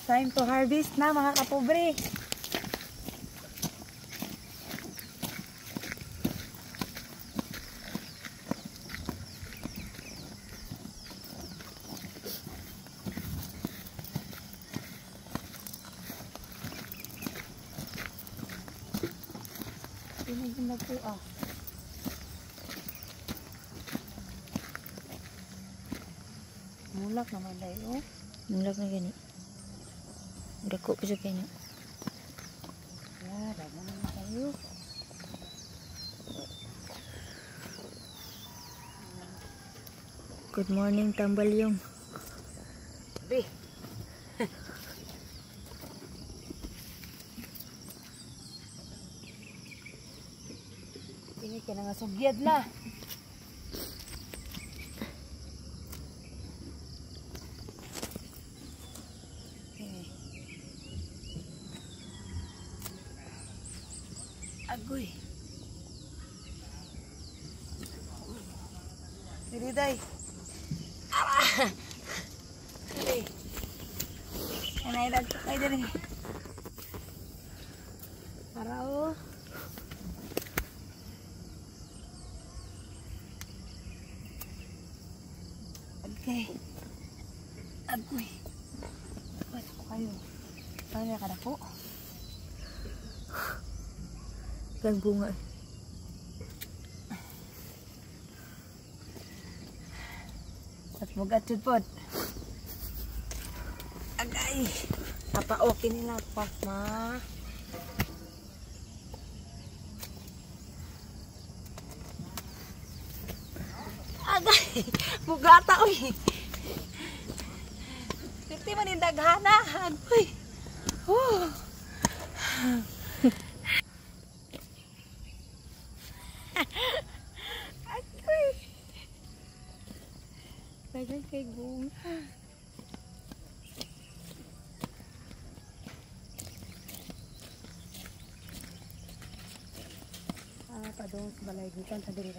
Time to harvest na mga kapobre. Pinagin na po mulak naman dahil Mulak na gani. Dako pa siya kayo. Dagan naman tayo. Good morning, Tambalyong. Be. Ini ka na nga sugyad na. Agoy. Dili day. Dili. Anay dagko kay diri. Parao. Okay. Agoy. Wat ko kayo. Kaya kada po. Kan bunga. At mugatid po. Agay. Napaokin nila pa ma. Agay. Mugata oy. Piti man yung daghana. Agoy. Agoy. Bagay kay bunga. Pa doon sa balay gikan sa diri.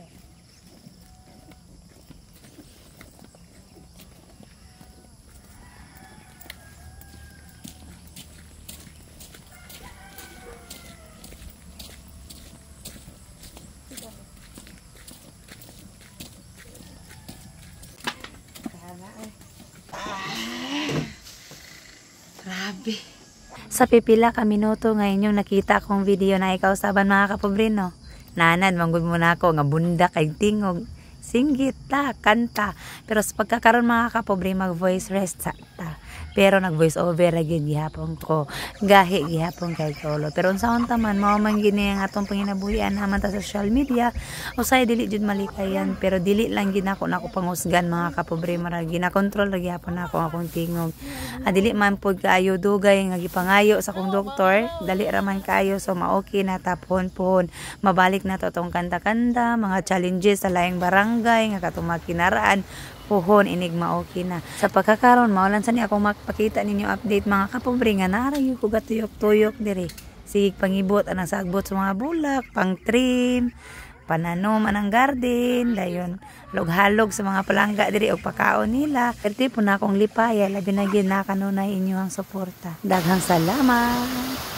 Grabe. Sa pipila ka minuto ngayon yung nakita kong video na ikaw saban mga kapobrino. Nanan, manggod mo na ako nga bunda kay tingog. Singgit ta, kanta. Pero sa pagkakaroon mga kapobre, mag-voice rest ta. Pero nag-voice over lagi gihapon ko. Gahi gihapon kay Kolo. Pero unsaon taman, mao man gini ang atong panginabuhian naman ta sa social media. Usay dili jud malikayan, pero dili lang gid nako pangusgan mga kapobre, mara gina-control lagi hapon nako akong tingog. Dili man pud kaayo dugay nga gipangayo sa akong doktor, dali ra man kaayo so maoki na tapon-pon. Mabalik na to tong kanta-kanta, mga challenges sa laing barangay nga katong makinaraan. Puhon enigma okay na. Sa pagkakaroon maulan sa ni akong makapakita ninyo update mga kapobre nga narayo ko gatuyok-tuyok diri. Sige pangibot anang sagbot sa mga bulak, pang trim, pananom anang garden, dayon log-halog sa mga palangga diri og pakaon nila. Perti po na akong lipaya labi na gid na kanunay inyo ang suporta. Daghang salamat.